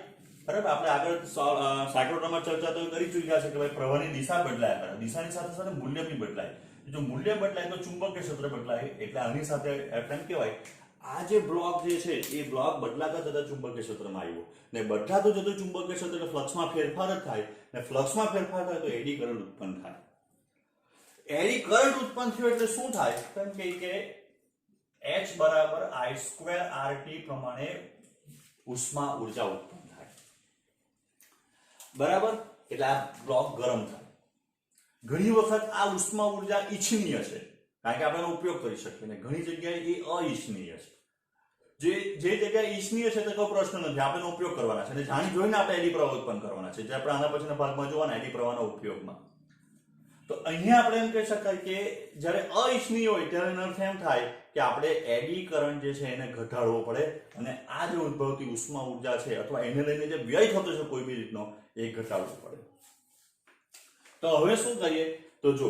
બરાબર. આપણે આગળ સાયક્લોટ્રોનમાં ચર્ચા તો કરી ચૂક્યા છે કે ભાઈ પ્રવાહની દિશા બદલાય કરે, દિશાની સાથે સાથે મૂલ્ય બી બદલાય. જો મૂલ્ય બદલાય તો ચુંબકીય ક્ષેત્ર બદલાય, એટલે આની સાથે એમ કહેવાય આ જે બ્લોક જે છે એ બ્લોક બદલાતા જતા ચુંબકીય ક્ષેત્રમાં આવ્યો ને બદલાતો જતો ચુંબકીય ક્ષેત્ર એટલે ફ્લક્સમાં ફેરફાર જ થાય ને ફ્લક્સમાં ફેરફાર થાય તો એડી કરંટ ઉત્પન્ન થાય. એડી કરંટ ઉત્પન્ન થયો એટલે શું થાય, કેમ કે H બરાબર I2RT પ્રમાણે ઉષ્મા ઉર્જા ઉત્પન્ન થાય. બરાબર. એટલે આ બ્લોક ગરમ થાય. ઘણી વખત આ ઉષ્મા ઉર્જા ઈચ્છનીય છે કારણ કે આપણે એનો ઉપયોગ કરી શકીએ, ને ઘણી જગ્યાએ એ અઈચ્છનીય છે. જે જગ્યાએ ઈચ્છનીય છે તો કોઈ પ્રશ્ન નથી, આપણે એનો ઉપયોગ કરવાના છે અને જાણી જોઈને આપણે એડી પ્રવાહ ઉત્પન્ન કરવાના છે, જે આપણે આના પછીના ભાગમાં જોવાના એડી પ્રવાહના ઉપયોગમાં. તો અહીંયા આપણે એમ કહી શકાય કે જ્યારે અઈચ્છનીય હોય ત્યારે એનો અર્થ એમ થાય કે આપણે એડી કરંટ જે છે એને ઘટાડવો પડે અને આ જે ઉદ્ભવતી ઉષ્મા ઉર્જા છે અથવા એને લઈને જે વ્યય થતો છે કોઈ બી રીતનો એ ઘટાડવો પડે. તો હવે શું કરીએ, તો જો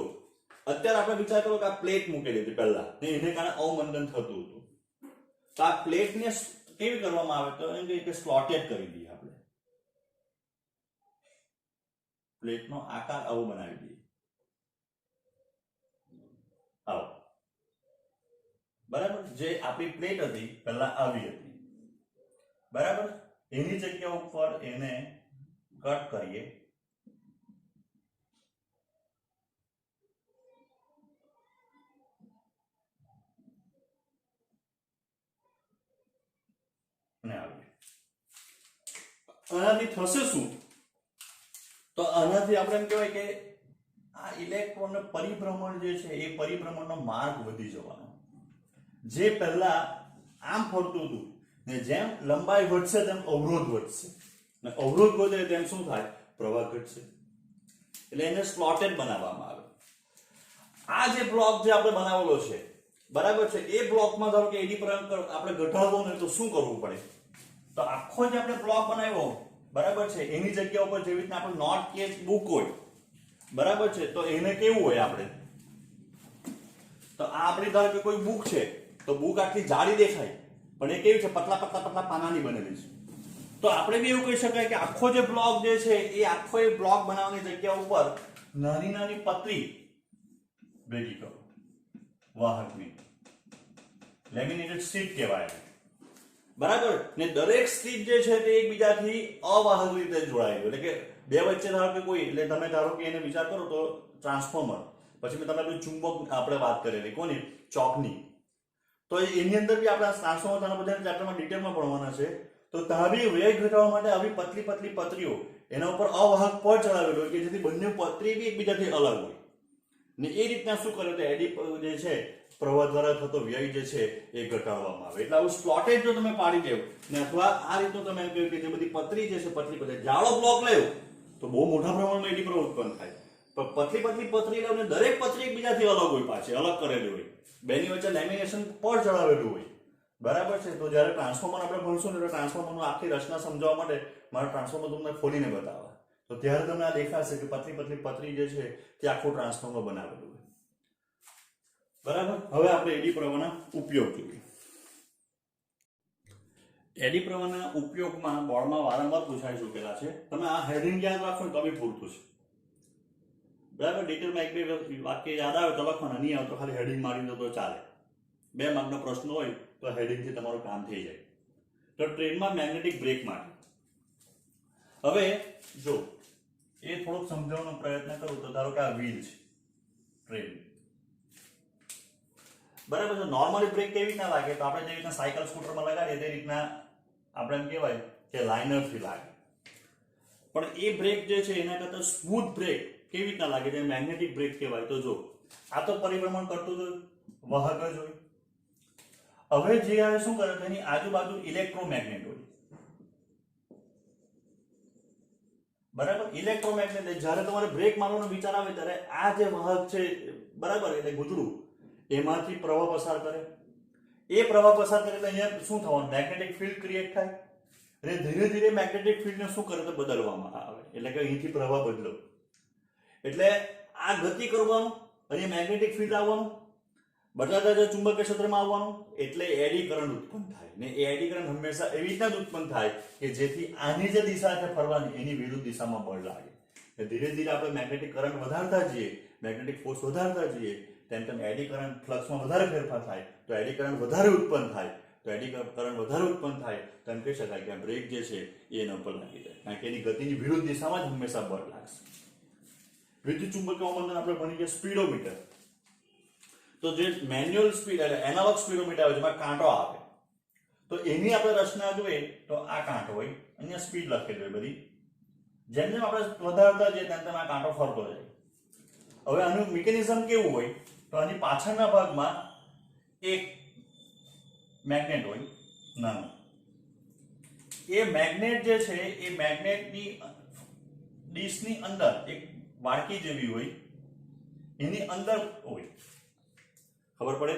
અત્યારે આપણે વિચાર કરો કે આ પ્લેટ મૂકેલી હતી પહેલા ને એને કારણે અવમંદન થતું હતું, તો આ પ્લેટને કેવી કરવામાં આવે તો એમ કે સ્લોટેડ કરી દઈએ. આપણે પ્લેટનો આકાર આવો બનાવી દઈએ, આવો. બરાબર. જે આપણી પ્લેટ હતી પહેલા આવી હતી, બરાબર. એની જગ્યા ઉપર એને કટ કરીએ અને આવીએ. આનાથી થશે શું, તો આનાથી આપણે એમ કહેવાય કે આ ઇલેક્ટ્રોન પરિભ્રમણ જે છે એ પરિભ્રમણનો માર્ગ વધી જવાનો. જે પહેલા આમ ફરતું હતું ને જેમ લંબાઈ વધશે તેમ અવરોધ વધશે ને અવરોધ વધે તેમ શું થાય, પ્રવાહ ઘટશે. એટલે એને સ્લોટેડ બનાવવામાં આવે. આ જે બ્લોક જે આપણે બનાવેલો છે, બરાબર છે, એ બ્લોકમાં ધારો કે એડી પ્રવાહ આપણે ઘટાડવો ને તો શું કરવું પડે, તો આખો જે આપણે બ્લોક બનાવ્યો, બરાબર છે, એની જગ્યા ઉપર જેવી રીતના આપણે નોટ કે બુક હોય, બરાબર છે, તો એને કેવું હોય આપણે, તો આ આપણી ધારો કે કોઈ બુક છે તો બુક આટલી જાડી દેખાય પણ એ કેવી છે, પતલા પતલા પતલા પાનાની બનેલી છે. તો આપણે બી એવું કહી શકાય કે આખો જે બ્લોક જે છે એ આખો એ બ્લોક બનાવવાની જગ્યા ઉપર નાની નાની પતરી ભેગી કરો વાહકની, લેમિનેટેડ શીટ કહેવાય, બરાબર ને દરેક શીટ જે છે તે એકબીજાથી અવાહક રીતે જોડાયેલી, એટલે કે બે વચ્ચે ધારો કે કોઈ, એટલે તમે ધારો કે એને વિચાર કરો તો ટ્રાન્સફોર્મર, પછી મેં તમને ચુંબક આપણે વાત કરેલી કોની, ચોકની, તો એની અંદર બી આપણે ટ્રાન્સફોર્મર બધા ચેપ્ટરમાં ડિટેલમાં ભણવાના છે, તો ત્યાં બી વેગ ઘટાડવા માટે આવી પતલી પતલી પતરીઓ એના ઉપર અવાહક પડ ચડાવેલો હોય કે જેથી બંને પતરી બી એકબીજાથી અલગ હોય ને એ રીતના શું કરે તો એડી જે છે પ્રવાહ દ્વારા થતો વ્યય જે છે એ ઘટાડવામાં આવે. એટલે આવું સ્લોટેજ જો તમે પાડી દેવ ને અથવા આ રીતનું તમે એમ કહ્યું કે જે બધી પતરી જે છે પતલી પતરી જાડો બ્લોક લેવો તો બહુ મોટા પ્રમાણમાં એડી પ્રવાહ ઉત્પન્ન થાય, પણ પતલી પતલી પતરી લેવું દરેક પતરી એકબીજાથી અલગ હોય, પાછી અલગ કરેલી હોય, બેની વચ્ચે લેમિનેશન પડ ચડાવેલું હોય, બરાબર છે. તો જ્યારે ટ્રાન્સફોર્મર આપણે ભણશું ને તો ટ્રાન્સફોર્મરનું આખી રચના સમજાવવા માટે મારા ટ્રાન્સફોર્મર તમને ખોલીને બતાવવા, તો ત્યારે તમને આ દેખાશે કે પતલી પતલી પતરી જે છે તે આખું ટ્રાન્સફોર્મર બનાવેલું હોય, બરાબર. હવે આપણે એડી પ્રવાહના ઉપયોગ જોઈએ. એડી પ્રવાહના ઉપયોગમાં બોર્ડમાં વારંવાર પૂછાઈ ચૂકેલા છે, તમે આ હેડિંગ યાદ રાખો તો બી પૂરતું છે, બરાબર. ડિટેલમાં એક બે વાક્ય યાદ આવે તો લખવાના, નહીં આવે તો ખાલી હેડિંગ મારી દો તો ચાલે. 2 માર્કનો પ્રશ્ન હોય તો હેડિંગથી તમારું કામ થઈ જાય. તો ટ્રેનમાં મેગ્નેટિક બ્રેક માટે હવે જો એ થોડોક સમજાવવાનો પ્રયત્ન કરું તો ધારો કે આ વ્હીલ છે ટ્રેન, બરાબર છે. નોર્મલી બ્રેક કેવી રીતના લાગે તો આપણે જે રીતના સાયકલ સ્કૂટરમાં લગાડીએ તે રીતના આપણે એમ કહેવાય કે લાઇનરથી લાગે, પણ એ બ્રેક જે છે એના કરતા સ્મૂથ બ્રેક કેવી રીતના લાગે જે મેગ્નેટિક બ્રેક કહેવાય. તો જો આ તો પરિભ્રમણ કરતું જ વાહક જ હોય. હવે જે આવે શું કરે તો એની આજુબાજુ ઇલેક્ટ્રોમેગ્નેટ હોય, બરાબર. ઇલેક્ટ્રોમેગ્નેટ જ્યારે તમારે બ્રેક મારવાનો વિચાર આવે ત્યારે આ જે વાહક છે, બરાબર, એટલે ગુજરું એમાંથી પ્રવાહ પસાર કરે, એ પ્રવાહ પસાર કરે એટલે અહીંયા શું થવાનું, મેગ્નેટિક ફિલ્ડ ક્રિએટ થાય અને ધીરે ધીરે મેગ્નેટિક ફિલ્ડને શું કરે તો બદલવામાં આવે, એટલે કે અહીંથી પ્રવાહ બદલો, એટલે આ ગતિ કરવાનું, અહીં મેગ્નેટિક ફિલ્ડ આવવાનું, બદલાતા જે ચુંબકીય ક્ષેત્રમાં આવવાનું, એટલે એડી કરંટ ઉત્પન્ન થાય ને એ એડી કરંટ હંમેશા એવી રીતના જ ઉત્પન્ન થાય કે જેથી આની જે દિશા છે ફરવાની એની વિરુદ્ધ દિશામાં બળ લાગે. ધીરે ધીરે આપણે મેગ્નેટિક કરંટ વધારતા જઈએ, મેગ્નેટિક ફોર્સ વધારતા જઈએ, તેમ તેમ એડી કરંટ ફ્લક્સમાં વધારે ફેરફાર થાય, તો એડી કરંટ વધારે ઉત્પન્ન થાય, તો એડી કરંટ વધારે ઉત્પન્ન થાય તો એમ કહી શકાય કે આ બ્રેક જે છે એ એના ઉપર લાગી જાય, કારણ કે એની ગતિની વિરુદ્ધ દિશામાં જ હંમેશા બળ લાગશે. વિદ્યુત ચુંબકીય વાહનમાં આપણે ભણી ગયા સ્પીડોમીટર, તો જે મેન્યુઅલ સ્પીડ એટલે એનાલોગ સ્પીડોમીટર આવે જેમાં કાંટો આવે, તો એની આપણે રચના જોઈએ તો આ કાંટો હોય, અહીંયા સ્પીડ લખેલી હોય બધી, જેમ જેમ આપણે વધારતા જઈએ તેમ તેમ આ કાંટો ફરતો જાય. હવે આનું મિકેનિઝમ કેવું હોય તો આની પાછળના ભાગમાં એક મેગ્નેટ હોય નાનું, એ મેગ્નેટ જે છે એ મેગ્નેટની ડીશની અંદર એક વાડકી જેવી હોય, એની અંદર હોય, ખબર પડે.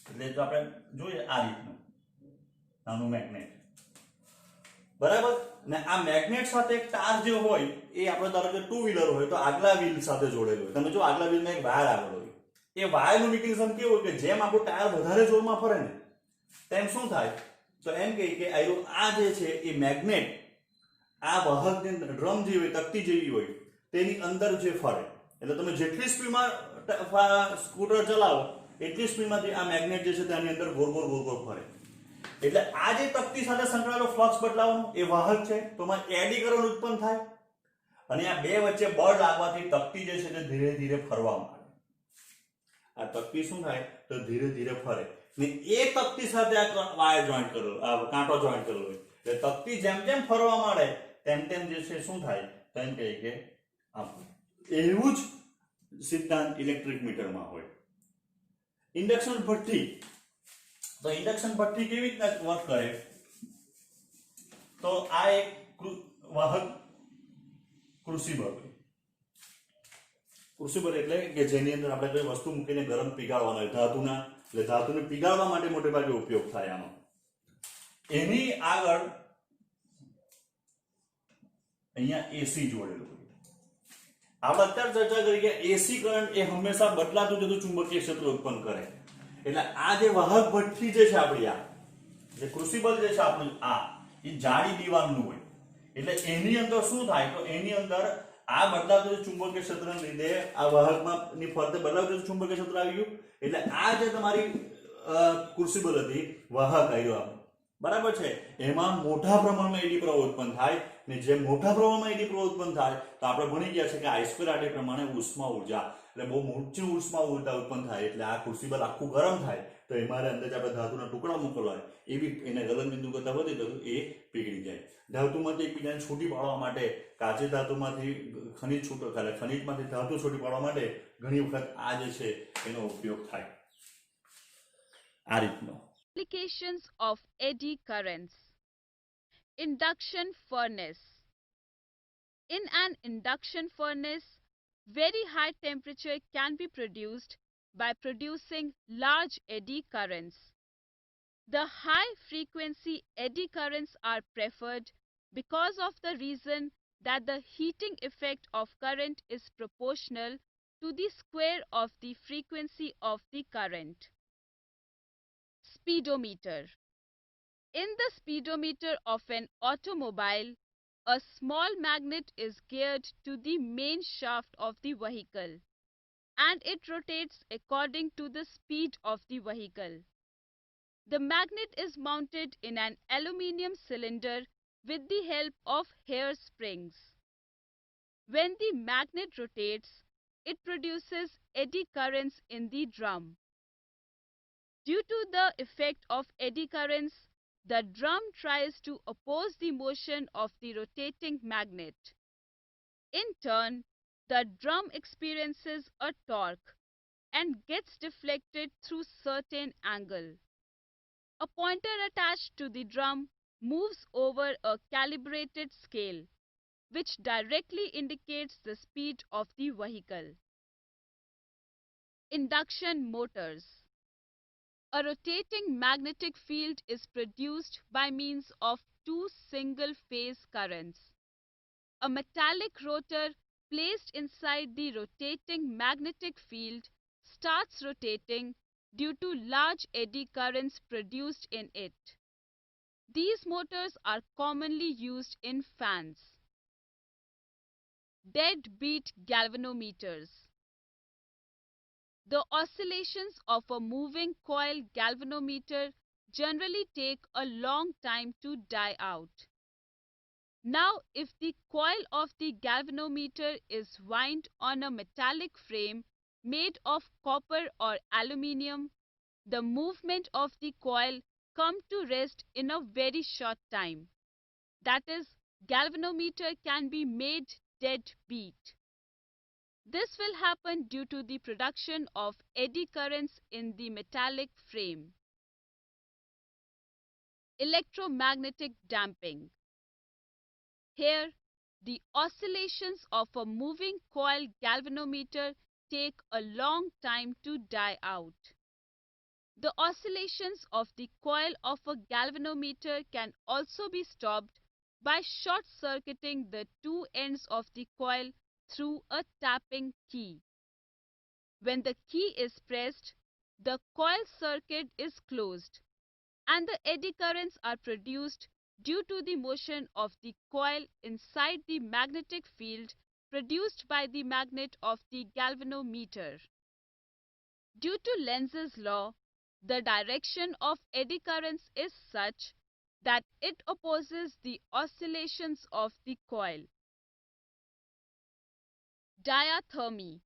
એટલે જો આપણે જોઈએ આ રીતનું નાનું મેગ્નેટ, બરાબર, ને આ મેગ્નેટ સાથે એક તાર જે હોય એ આપણે ધારો કે 2 વ્હીલર હોય તો આગલા વ્હીલ સાથે જોડેલું હોય. તમે જો આગલા વ્હીલમાં એક વાયર આવેલો હોય, એ વાયરનું મિકેનિઝમ કેવું હોય કે જેમ આપણું ટાયર વધારે જોરમાં ફરે ને તેમ શું થાય તો એમ કહે કે આ જે છે એ મેગ્નેટ આ વાહકની ડ્રમ જેવી હોય, તકતી જેવી હોય તેની અંદર જે ફરે, એટલે તમે જેટલી સ્પીડમાં સ્કૂટર ચલાવો એટલી સ્પીડમાંથી આ મેગ્નેટ જે છે તેની અંદર ગોળ ગોળ ફરે, એટલે આ જે તકતી સાથે સંકળાયેલો ફ્લક્સ બદલાવાનો એ વાહક છે, તો એમાં એડી કરંટ ઉત્પન્ન થાય અને આ બે વચ્ચે બળ લાગવાથી તકતી જે છે તે ધીરે ધીરે ફરવા માંડે. આ તકતી શું થાય તો ધીરે ધીરે ફરે ને એ તકતી સાથે આ વાયર જોઈન્ટ કરેલો, આ કાંટો જોઈન્ટ કરેલો હોય, એટલે તકતી જેમ જેમ ફરવા માંડે તેમ તેમ જે છે શું થાય તેમ કહે કે એવું જ સિદ્ધાંત ઇલેક્ટ્રિક મીટરમાં હોય. ઇન્ડક્શન ભઠ્ઠી, તો ઇન્ડક્શન ભઠ્ઠી કેવી રીતના વર્ક કરે તો આ એક વાહક ક્રુસિબલ, ક્રુસિબલ એટલે કે જેની અંદર આપણે કોઈ વસ્તુ મૂકીને ગરમ પીગાળવાનો હોય ધાતુના, એટલે ધાતુને પીગાળવા માટે મોટે ભાગે ઉપયોગ થાય આનો. એની આગળ અહીંયા એસી જોડેલું હોય. આપણે અત્યારે ચર્ચા કરી કે એસી કરંટ એ હંમેશા બદલાતું જતું ચુંબકીય ક્ષેત્ર ઉત્પન્ન કરે, એટલે આ જે વાહક ભઠ્ઠી જે છે આપણી, આ જે ક્રુસિબલ જે છે આપણું, આ એ જાડી દીવાલનું હોય, એટલે એની અંદર શું થાય તો એની અંદર આ બદલાતું ચુંબકીય ક્ષેત્રને લીધે આ વાહકમાં ની ફરતે બદલાતું ચુંબકીય ક્ષેત્ર આવી ગયું, એટલે આ જે તમારી ક્રુસિબલ હતી, વાહક આવ્યો આમ, બરાબર છે. એમાં મોટા પ્રમાણમાં એડી પ્રવાહ ઉત્પન્ન થાય, ને જેમ મોટા પ્રમાણમાં એડી પ્રવાહ ઉત્પન્ન થાય તો આપણે ભણી ગયા છે કે I²RT પ્રમાણે ઉષ્મા ઉર્જા, એટલે બહુ મોટી ઉષ્મા ઉર્જા ઉત્પન્ન થાય એટલે આ ક્રુસિબલ આખું ગરમ થાય તો એમાં અંદર આપણે ધાતુના ટુકડા મોકલવા હોય, એવી એને ગલન બિંદુ કરતા વધે તો એ પીગળી જાય. ધાતુમાંથી એકબીજાને છૂટી પાડવા માટે, કાચી ધાતુમાંથી ખનિજ છૂટો થાય, ખનિજમાંથી ધાતુ છૂટી પાડવા માટે ઘણી વખત આ જે છે એનો ઉપયોગ થાય આ રીતનો. Applications of eddy currents. Induction furnace. In an induction furnace, very high temperature can be produced by producing large eddy currents. The high frequency eddy currents are preferred because of the reason that the heating effect of current is proportional to the square of the frequency of the current. Speedometer. In the speedometer of an automobile, a small magnet is geared to the main shaft of the vehicle and it rotates according to the speed of the vehicle. The magnet is mounted in an aluminium cylinder with the help of hair springs. When the magnet rotates, it produces eddy currents in the drum. Due to the effect of eddy currents, the drum tries to oppose the motion of the rotating magnet. In turn, the drum experiences a torque and gets deflected through certain angle. A pointer attached to the drum moves over a calibrated scale, which directly indicates the speed of the vehicle. Induction motors. A rotating magnetic field is produced by means of two single-phase currents. A metallic rotor placed inside the rotating magnetic field starts rotating due to large eddy currents produced in it. These motors are commonly used in fans. Deadbeat galvanometers. The oscillations of a moving coil galvanometer generally take a long time to die out. Now, if the coil of the galvanometer is wound on a metallic frame made of copper or aluminium, the movement of the coil come to rest in a very short time. That is, galvanometer can be made dead beat. This will happen due to the production of eddy currents in the metallic frame. Electromagnetic damping. Here, the oscillations of a moving coil galvanometer take a long time to die out. The oscillations of the coil of a galvanometer can also be stopped by short-circuiting the two ends of the coil through a tapping key. When the key is pressed, the coil circuit is closed and the eddy currents are produced due to the motion of the coil inside the magnetic field produced by the magnet of the galvanometer. Due to Lenz's law, the direction of eddy currents is such that it opposes the oscillations of the coil. Diathermy.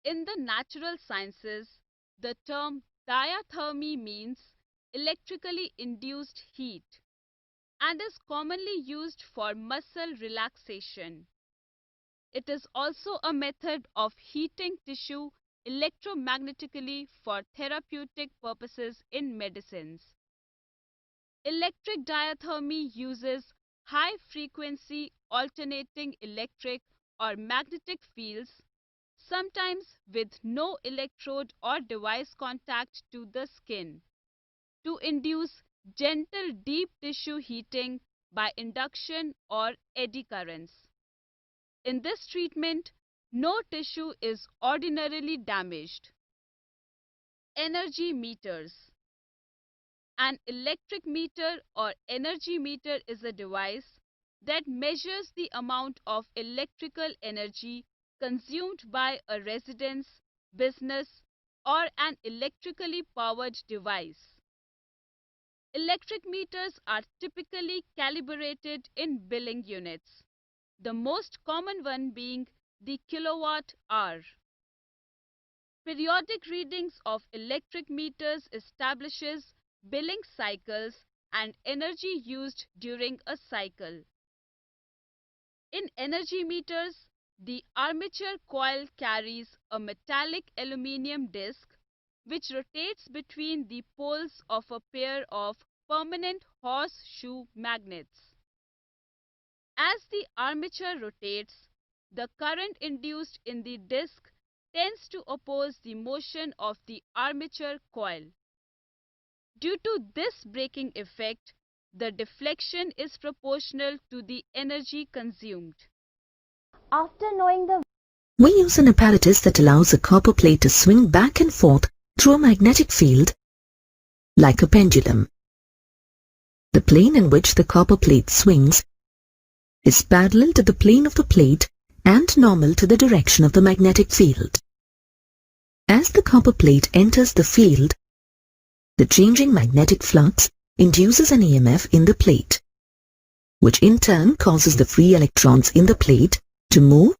In the natural sciences, the term diathermy means electrically induced heat and is commonly used for muscle relaxation. It is also a method of heating tissue electromagnetically for therapeutic purposes in medicines. Electric diathermy uses high-frequency alternating electric or magnetic fields, sometimes with no electrode or device contact to the skin, to induce gentle deep tissue heating by induction or eddy currents. In this treatment, no tissue is ordinarily damaged. Energy meters. An electric meter or energy meter is a device that measures the amount of electrical energy consumed by a residence, business, or an electrically powered device. Electric meters are typically calibrated in billing units, the most common one being the kilowatt hour. Periodic readings of electric meters establishes billing cycles and energy used during a cycle. In energy meters, the armature coil carries a metallic aluminum disc which rotates between the poles of a pair of permanent horseshoe magnets. As the armature rotates, the current induced in the disc tends to oppose the motion of the armature coil. Due to this braking effect, the deflection is proportional to the energy consumed. After knowing the We use an apparatus that allows a copper plate to swing back and forth through a magnetic field, like a pendulum. The plane in which the copper plate swings is parallel to the plane of the plate and normal to the direction of the magnetic field. As the copper plate enters the field, the changing magnetic flux induces an EMF in the plate, which in turn causes the free electrons in the plate to move,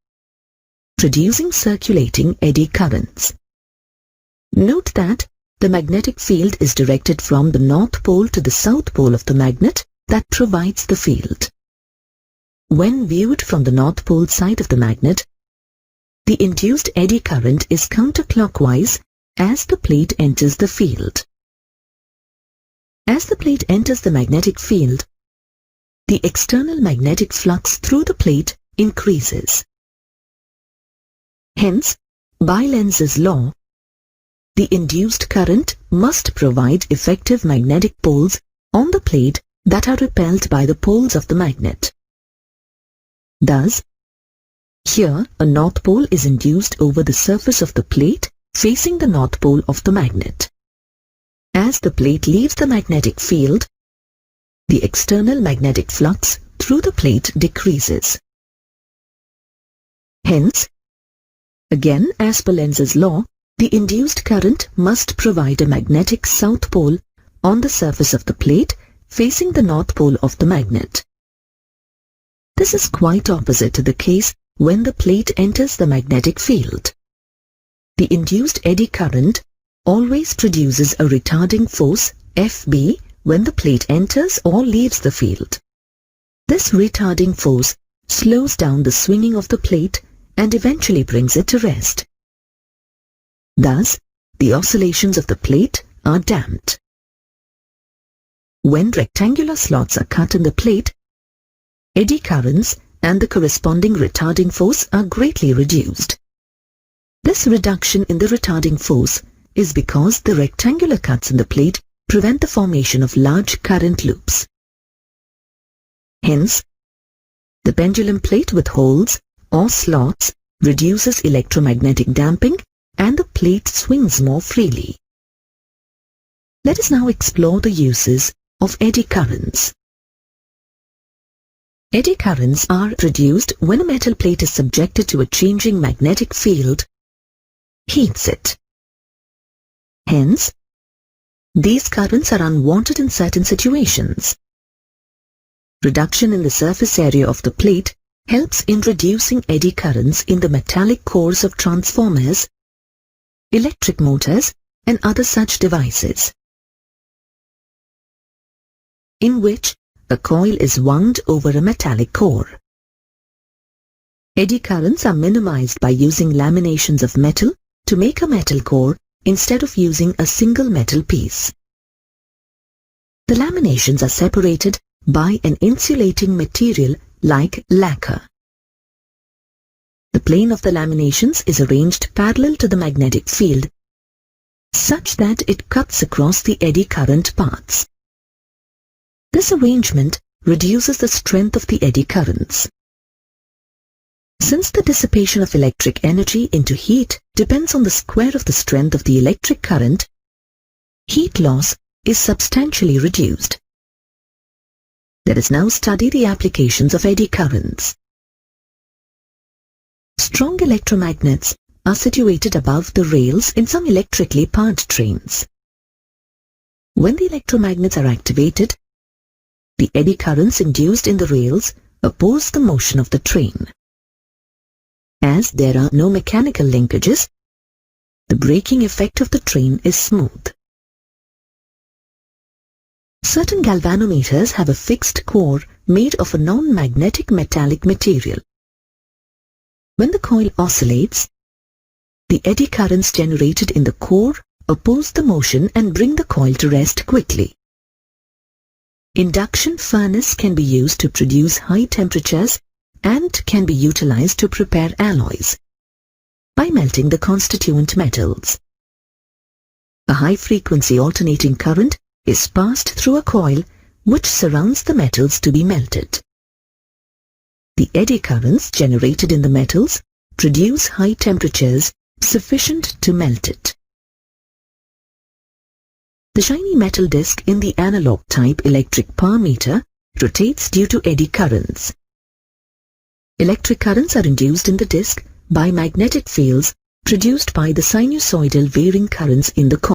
producing circulating eddy currents. Note that the magnetic field is directed from the north pole to the south pole of the magnet that provides the field. When viewed from the north pole side of the magnet, the induced eddy current is counterclockwise as the plate enters the field. As the plate enters the magnetic field, the external magnetic flux through the plate increases. Hence, by Lenz's law, the induced current must provide effective magnetic poles on the plate that are repelled by the poles of the magnet. Thus, here a north pole is induced over the surface of the plate facing the north pole of the magnet. As the plate leaves the magnetic field, the external magnetic flux through the plate decreases. Hence, again as per Lenz's law, the induced current must provide a magnetic south pole on the surface of the plate facing the north pole of the magnet. This is quite opposite to the case when the plate enters the magnetic field. The induced eddy current always produces a retarding force Fb when the plate enters or leaves the field. This retarding force slows down the swinging of the plate and eventually brings it to rest. Thus, the oscillations of the plate are damped. When rectangular slots are cut in the plate, eddy currents and the corresponding retarding force are greatly reduced. This reduction in the retarding force is because the rectangular cuts in the plate prevent the formation of large current loops. Hence, the pendulum plate with holes or slots reduces electromagnetic damping and the plate swings more freely. Let us now explore the uses of eddy currents. Eddy currents are produced when a metal plate is subjected to a changing magnetic field, heats it. Hence, these currents are unwanted in certain situations. Reduction in the surface area of the plate helps in reducing eddy currents in the metallic cores of transformers, electric motors, and other such devices, in which a coil is wound over a metallic core. Eddy currents are minimized by using laminations of metal to make a metal core instead of using a single metal piece. The laminations are separated by an insulating material like lacquer. The plane of the laminations is arranged parallel to the magnetic field, such that it cuts across the eddy current paths. This arrangement reduces the strength of the eddy currents. Since the dissipation of electric energy into heat depends on the square of the strength of the electric current, heat loss is substantially reduced. Let us now study the applications of eddy currents. Strong electromagnets are situated above the rails in some electrically powered trains. When the electromagnets are activated, the eddy currents induced in the rails oppose the motion of the train. As there are no mechanical linkages, the braking effect of the train is smooth. Certain galvanometers have a fixed core made of a non-magnetic metallic material. When the coil oscillates, the eddy currents generated in the core oppose the motion and bring the coil to rest quickly. Induction furnace can be used to produce high temperatures and can be utilized to prepare alloys by melting the constituent metals. A high-frequency alternating current is passed through a coil which surrounds the metals to be melted. The eddy currents generated in the metals produce high temperatures sufficient to melt it. The shiny metal disc in the analog type electric power meter rotates due to eddy currents. Electric currents are induced in the disc by magnetic fields produced by the sinusoidal varying currents in the coil.